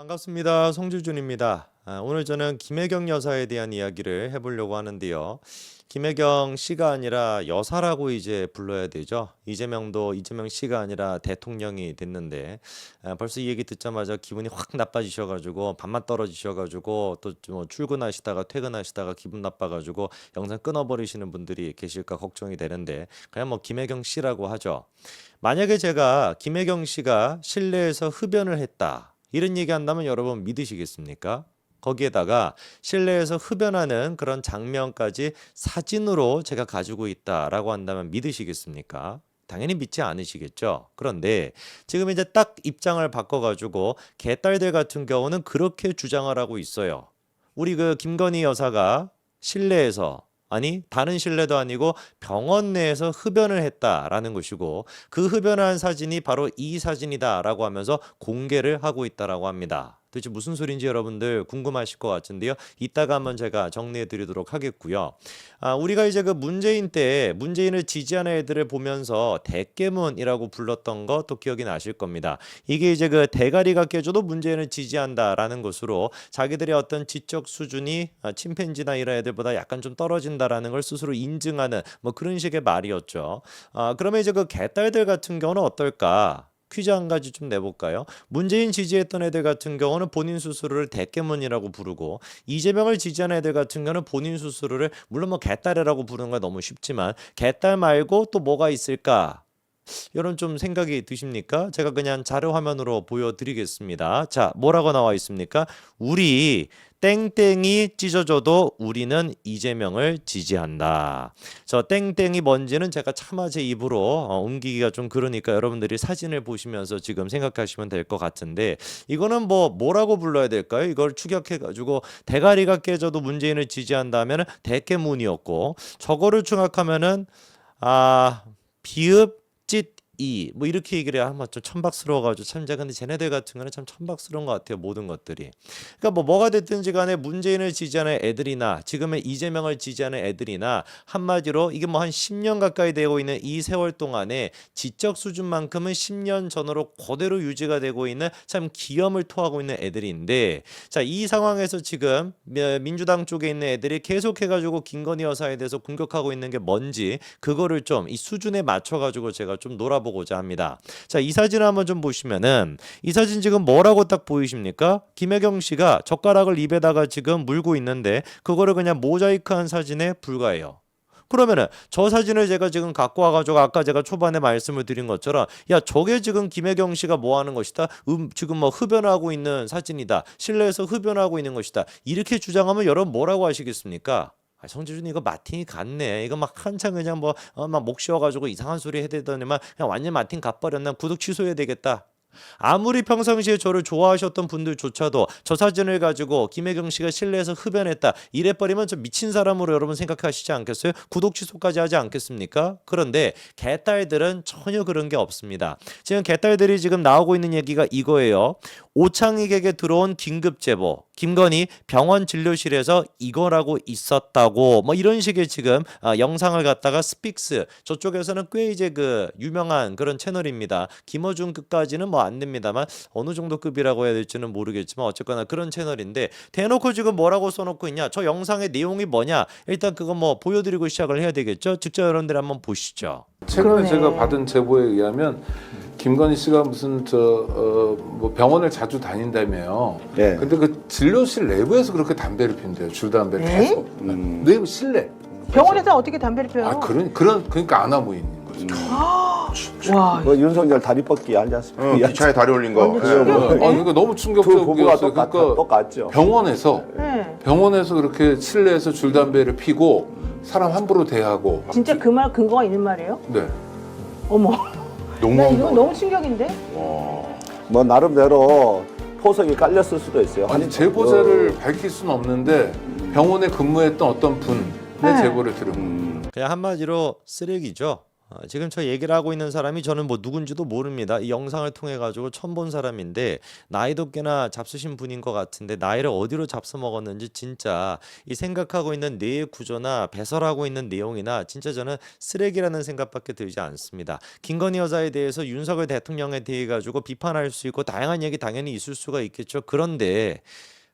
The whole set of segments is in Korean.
반갑습니다. 송주준입니다. 오늘 저는 김혜경 여사에 대한 이야기를 해보려고 하는데요. 김혜경 씨가 아니라 여사라고 이제 불러야 되죠. 이재명도 이재명 씨가 아니라 대통령이 됐는데 벌써 이 얘기 듣자마자 기분이 확 나빠지셔가지고 밥맛 떨어지셔가지고 또 뭐 출근하시다가 퇴근하시다가 기분 나빠가지고 영상 끊어버리시는 분들이 계실까 걱정이 되는데 그냥 뭐 김혜경 씨라고 하죠. 만약에 제가 김혜경 씨가 실내에서 흡연을 했다. 이런 얘기 한다면 여러분 믿으시겠습니까? 거기에다가 실내에서 흡연하는 그런 장면까지 사진으로 제가 가지고 있다라고 한다면 믿으시겠습니까? 당연히 믿지 않으시겠죠. 그런데 지금 이제 딱 입장을 바꿔가지고 개딸들 같은 경우는 그렇게 주장을 하고 있어요. 우리 그 김건희 여사가 실내에서 아니 다른 실내도 아니고 병원 내에서 흡연을 했다라는 것이고 그 흡연한 사진이 바로 이 사진이다라고 하면서 공개를 하고 있다라고 합니다. 도대체 무슨 소리인지 여러분들 궁금하실 것 같은데요. 이따가 한번 제가 정리해 드리도록 하겠고요. 우리가 이제 그 문재인 때 문재인을 지지하는 애들을 보면서 대깨문이라고 불렀던 거 또 기억이 나실 겁니다. 이게 이제 그 대가리가 깨져도 문재인을 지지한다라는 것으로 자기들의 어떤 지적 수준이 침팬지나 이런 애들보다 약간 좀 떨어진다라는 걸 스스로 인증하는 뭐 그런 식의 말이었죠. 그러면 이제 그 개딸들 같은 경우는 어떨까? 퀴즈 한 가지 좀 내볼까요? 문재인 지지했던 애들 같은 경우는 본인 스스로를 대깨문이라고 부르고 이재명을 지지하는 애들 같은 경우는 본인 스스로를 물론 뭐 개딸이라고 부르는 건 너무 쉽지만 개딸 말고 또 뭐가 있을까? 이런 좀 생각이 드십니까? 제가 그냥 자료 화면으로 보여드리겠습니다. 자, 뭐라고 나와 있습니까? 우리 땡땡이 찢어져도 우리는 이재명을 지지한다. 저 땡땡이 뭔지는 제가 차마 제 입으로 옮기기가 좀 그러니까 여러분들이 사진을 보시면서 지금 생각하시면 될 것 같은데 이거는 뭐라고 불러야 될까요? 이걸 추격해가지고 대가리가 깨져도 문재인을 지지한다면 대깨문이었고 저거를 충격하면은 비읍 찢이 뭐 이렇게 얘기를 하면 좀 천박스러워가지고 참 제가 근데 쟤네들 같은 거는 참 천박스러운 것 같아요. 모든 것들이. 그러니까 뭐가 됐든지 간에 문재인을 지지하는 애들이나 지금의 이재명을 지지하는 애들이나 한마디로 이게 뭐 한 10년 가까이 되고 있는 이 세월 동안에 지적 수준만큼은 10년 전으로 그대로 유지가 되고 있는 참 기염을 토하고 있는 애들인데 자, 이 상황에서 지금 민주당 쪽에 있는 애들이 계속해가지고 김건희 여사에 대해서 공격하고 있는 게 뭔지 그거를 좀 이 수준에 맞춰가지고 제가 좀 놀아보고자 합니다. 자, 이 사진을 한번 좀 보시면은 이 사진 지금 뭐라고 딱 보이십니까? 김혜경 씨가 젓가락을 입에다가 지금 물고 있는데 그거를 그냥 모자이크한 사진에 불과해요. 그러면은 저 사진을 제가 지금 갖고 와가지고 아까 제가 초반에 말씀을 드린 것처럼 야 저게 지금 김혜경 씨가 뭐 하는 것이다 지금 뭐 흡연하고 있는 사진이다 실내에서 흡연하고 있는 것이다 이렇게 주장하면 여러분 뭐라고 하시겠습니까? 성지준 이거 마틴이 갔네. 이거 막 한창 그냥 막 목 쉬어가지고 이상한 소리 해대더니만 그냥 완전 마틴 가버렸나 구독 취소해야 되겠다. 아무리 평상시에 저를 좋아하셨던 분들조차도 저 사진을 가지고 김혜경 씨가 실내에서 흡연했다 이래버리면 저 미친 사람으로 여러분 생각하시지 않겠어요? 구독 취소까지 하지 않겠습니까? 그런데 개딸들은 전혀 그런 게 없습니다. 지금 개딸들이 지금 나오고 있는 얘기가 이거예요. 오창익에게 들어온 긴급 제보 김건희 병원 진료실에서 이거라고 있었다고 뭐 이런 식의 지금 영상을 갖다가 스픽스 저쪽에서는 꽤 이제 그 유명한 그런 채널입니다. 김어준 급까지는 뭐 안 됩니다만 어느 정도 급이라고 해야 될지는 모르겠지만 어쨌거나 그런 채널인데 대놓고 지금 뭐라고 써놓고 있냐 저 영상의 내용이 뭐냐 일단 그거 뭐 보여드리고 시작을 해야 되겠죠. 직접 여러분들 한번 보시죠. 최근에 제가 받은 제보에 의하면 김건희 씨가 무슨 뭐 병원을 자주 다닌다며요. 네. 근데 그 진료실 내부에서 그렇게 담배를 핀대요. 줄담배를 계속. 내부 실내. 병원에서 어떻게 담배를 피워요? 그러니까 안아 보이는 거죠. 와, 그 윤석열 다리 뻗기 알지 않습니까? 기차에 다리 올린 거. 그러니까 너무 그 보고가 충격적이었어요. 똑같죠. 병원에서 네. 그렇게 실내에서 줄담배를 피고 사람 함부로 대하고. 진짜 그 말 근거가 있는 말이에요? 네. 어머, 너무 나 이거 너무 충격인데? 뭐 나름대로 포석이 깔렸을 수도 있어요. 아니 제보자를 밝힐 수는 없는데 병원에 근무했던 어떤 분의 네. 제보를 들은. 그냥 한마디로 쓰레기죠. 지금 저 얘기를 하고 있는 사람이 저는 뭐 누군지도 모릅니다. 이 영상을 통해 가지고 처음 본 사람인데 나이도 꽤나 잡수신 분인 것 같은데 나이를 어디로 잡숴먹었는지 진짜 이 생각하고 있는 뇌의 구조나 배설하고 있는 내용이나 진짜 저는 쓰레기라는 생각밖에 들지 않습니다. 김건희 여사에 대해서 윤석열 대통령에 대해 가지고 비판할 수 있고 다양한 얘기 당연히 있을 수가 있겠죠. 그런데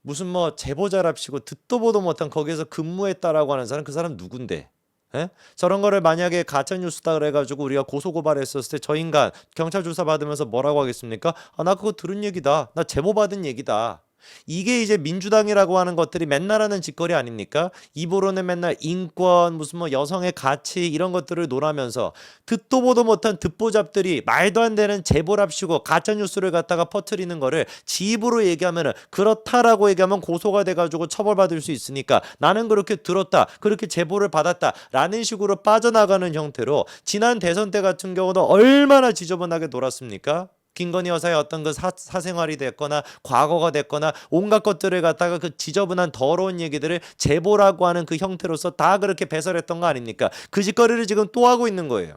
무슨 뭐 제보자랍시고 듣도 보도 못한 거기에서 근무했다라고 하는 사람 그 사람 누군데? 예? 저런 거를 만약에 가짜 뉴스다 그래가지고 우리가 고소고발했었을 때 저 인간 경찰 조사 받으면서 뭐라고 하겠습니까? 아, 나 그거 들은 얘기다. 나 제보 받은 얘기다. 이게 이제 민주당이라고 하는 것들이 맨날 하는 짓거리 아닙니까? 입으로는 맨날 인권, 무슨 뭐 여성의 가치 이런 것들을 논하면서 듣도 보도 못한 듣보잡들이 말도 안 되는 제보랍시고 가짜 뉴스를 갖다가 퍼뜨리는 거를 지 입으로 얘기하면은 그렇다라고 얘기하면 고소가 돼가지고 처벌받을 수 있으니까 나는 그렇게 들었다, 그렇게 제보를 받았다라는 식으로 빠져나가는 형태로 지난 대선 때 같은 경우도 얼마나 지저분하게 놀았습니까? 김건희 여사의 어떤 그 사생활이 됐거나 과거가 됐거나 온갖 것들을 갖다가 그 지저분한 더러운 얘기들을 제보라고 하는 그 형태로서 다 그렇게 배설했던 거 아닙니까? 그 짓거리를 지금 또 하고 있는 거예요.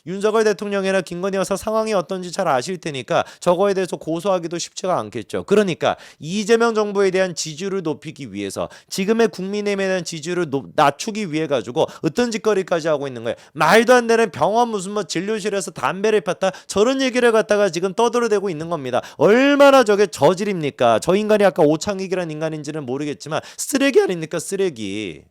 윤석열 대통령이나 김건희 여사 상황이 어떤지 잘 아실 테니까 저거에 대해서 고소하기도 쉽지가 않겠죠. 그러니까 이재명 정부에 대한 지지율을 높이기 위해서 지금의 국민의힘에 대한 지지율을 낮추기 위해 가지고 어떤 짓거리까지 하고 있는 거예요. 말도 안 되는 병원 무슨 뭐 진료실에서 담배를 폈다 저런 얘기를 갖다가 지금 떠들어대고 있는 겁니다. 얼마나 저게 저질입니까? 저 인간이 아까 오창익이라는 인간인지는 모르겠지만 쓰레기 아닙니까? 쓰레기.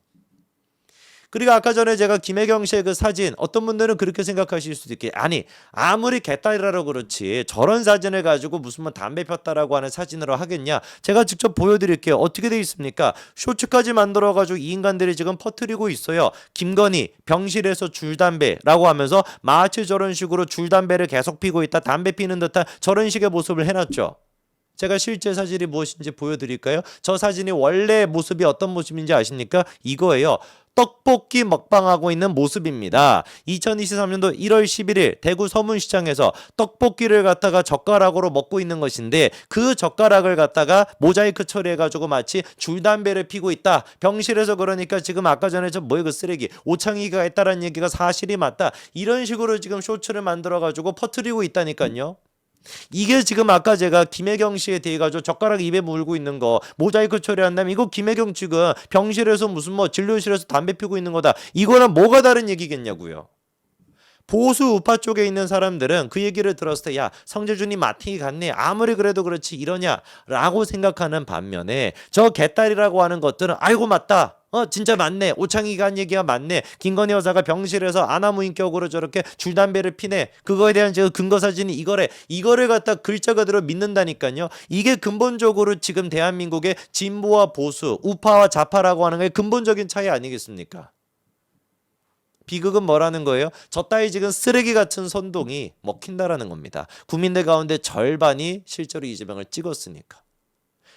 그리고 아까 전에 제가 김혜경 씨의 그 사진 어떤 분들은 그렇게 생각하실 수도 있게 아니 아무리 개딸이라고 그렇지 저런 사진을 가지고 무슨 뭐 담배 폈다라고 하는 사진으로 하겠냐 제가 직접 보여드릴게요. 어떻게 돼 있습니까? 쇼츠까지 만들어가지고 이 인간들이 지금 퍼뜨리고 있어요. 김건희 병실에서 줄담배라고 하면서 마치 저런 식으로 줄담배를 계속 피고 있다 담배 피는 듯한 저런 식의 모습을 해놨죠. 제가 실제 사진이 무엇인지 보여드릴까요? 저 사진이 원래 모습이 어떤 모습인지 아십니까? 이거예요. 떡볶이 먹방하고 있는 모습입니다. 2023년도 1월 11일 대구 서문시장에서 떡볶이를 갖다가 젓가락으로 먹고 있는 것인데 그 젓가락을 갖다가 모자이크 처리해가지고 마치 줄담배를 피고 있다. 병실에서 그러니까 지금 아까 전에 저 뭐야 그 쓰레기 오창이가 했다라는 얘기가 사실이 맞다. 이런 식으로 지금 쇼츠를 만들어가지고 퍼뜨리고 있다니까요. 이게 지금 아까 제가 김혜경 씨에 대해 가지고 젓가락 입에 물고 있는 거 모자이크 처리한다면 이거 김혜경 지금 병실에서 무슨 뭐 진료실에서 담배 피우고 있는 거다. 이거랑 뭐가 다른 얘기겠냐고요. 보수 우파 쪽에 있는 사람들은 그 얘기를 들었을 때 야 성재준이 마팅이 같네 아무리 그래도 그렇지 이러냐라고 생각하는 반면에 저 개딸이라고 하는 것들은 아이고 맞다. 진짜 맞네. 오창이가 한 얘기가 맞네. 김건희 여사가 병실에서 아나무인격으로 저렇게 줄담배를 피네. 그거에 대한 저 근거 사진이 이거래. 이거를 갖다 글자 그대로 믿는다니까요. 이게 근본적으로 지금 대한민국의 진보와 보수, 우파와 좌파라고 하는 게 근본적인 차이 아니겠습니까? 비극은 뭐라는 거예요? 저 따위 지금 쓰레기 같은 선동이 먹힌다라는 겁니다. 국민들 가운데 절반이 실제로 이재명을 찍었으니까.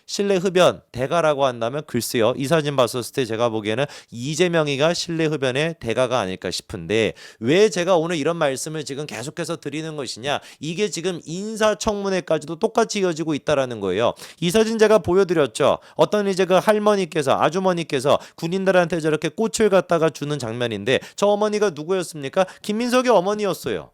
신뢰 흡연 대가라고 한다면 글쎄요. 이 사진 봤었을 때 제가 보기에는 이재명이가 신뢰 흡연의 대가가 아닐까 싶은데 왜 제가 오늘 이런 말씀을 지금 계속해서 드리는 것이냐. 이게 지금 인사청문회까지도 똑같이 이어지고 있다라는 거예요. 이 사진 제가 보여드렸죠. 어떤 이제 그 할머니께서 아주머니께서 군인들한테 저렇게 꽃을 갖다가 주는 장면인데 저 어머니가 누구였습니까? 김민석의 어머니였어요.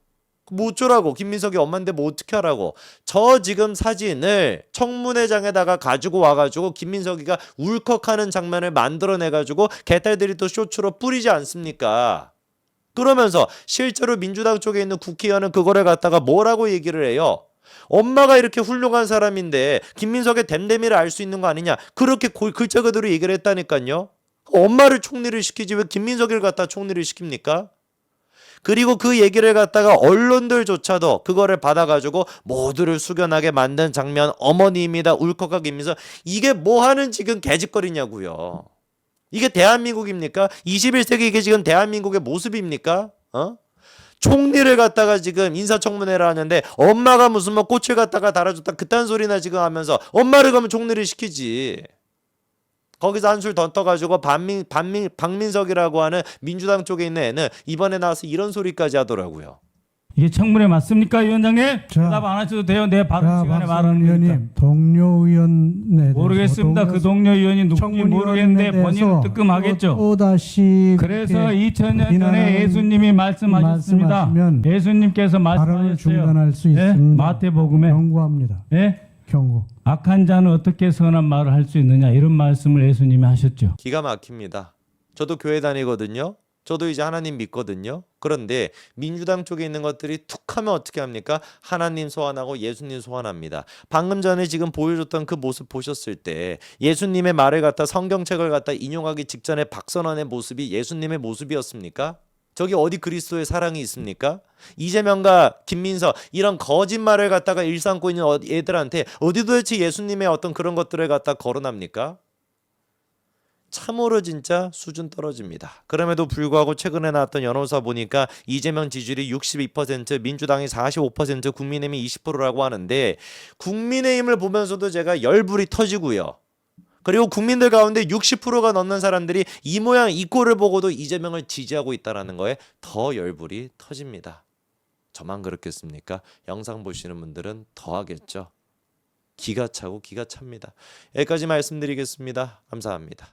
뭐 어쩌라고 김민석이 엄마인데 뭐 어떻게 하라고. 저 지금 사진을 청문회장에다가 가지고 와가지고 김민석이가 울컥하는 장면을 만들어내가지고 개딸들이 또 쇼츠로 뿌리지 않습니까? 그러면서 실제로 민주당 쪽에 있는 국회의원은 그거를 갖다가 뭐라고 얘기를 해요? 엄마가 이렇게 훌륭한 사람인데 김민석의 댐댐이를 알 수 있는 거 아니냐 그렇게 글자 그대로 얘기를 했다니까요. 엄마를 총리를 시키지 왜 김민석이를 갖다 총리를 시킵니까? 그리고 그 얘기를 갖다가 언론들조차도 그거를 받아가지고 모두를 숙연하게 만든 장면 어머니입니다. 울컥하게 입면서 이게 뭐하는 지금 개짓거리냐고요. 이게 대한민국입니까? 21세기 이게 지금 대한민국의 모습입니까? 총리를 갖다가 지금 인사청문회를 하는데 엄마가 무슨 뭐 꽃을 갖다가 달아줬다 그딴 소리나 지금 하면서 엄마를 가면 총리를 시키지. 거기서 한술 더 떠가지고 박민석이라고 하는 민주당 쪽에 있는 애는 이번에 나와서 이런 소리까지 하더라고요. 이게 청문회 맞습니까, 위원장님? 자, 대답 안 하셔도 돼요. 내 발언 자, 시간에 박수원 말하는 거니까. 의원님, 동료 의원에 모르겠습니다. 그 동료 의원이 누군지 모르겠는데 본인은 뜨끔하겠죠. 또다시 그래서 그렇게 2000년 전에 비난하는 예수님이 말씀하셨습니다. 말씀하시면 예수님께서 발언을 말씀하셨어요. 중단할 수 예? 있습니다. 마태복음에 경고합니다. 예? 경고. 악한 자는 어떻게 선한 말을 할 수 있느냐 이런 말씀을 예수님이 하셨죠. 기가 막힙니다. 저도 교회 다니거든요. 저도 이제 하나님 믿거든요. 그런데 민주당 쪽에 있는 것들이 툭 하면 어떻게 합니까? 하나님 소환하고 예수님 소환합니다. 방금 전에 지금 보여줬던 그 모습 보셨을 때 예수님의 말을 갖다 성경책을 갖다 인용하기 직전에 박선원의 모습이 예수님의 모습이었습니까? 저기 어디 그리스도의 사랑이 있습니까? 이재명과 김민석 이런 거짓말을 갖다가 일삼고 있는 애들한테 어디 도대체 예수님의 어떤 그런 것들을 갖다 거론합니까? 참으로 진짜 수준 떨어집니다. 그럼에도 불구하고 최근에 나왔던 여론조사 보니까 이재명 지지율이 62%, 민주당이 45%, 국민의힘이 20%라고 하는데 국민의힘을 보면서도 제가 열불이 터지고요. 그리고 국민들 가운데 60%가 넘는 사람들이 이 모양 이 꼴을 보고도 이재명을 지지하고 있다는 거에 더 열불이 터집니다. 저만 그렇겠습니까? 영상 보시는 분들은 더 하겠죠. 기가 차고 기가 찹니다. 여기까지 말씀드리겠습니다. 감사합니다.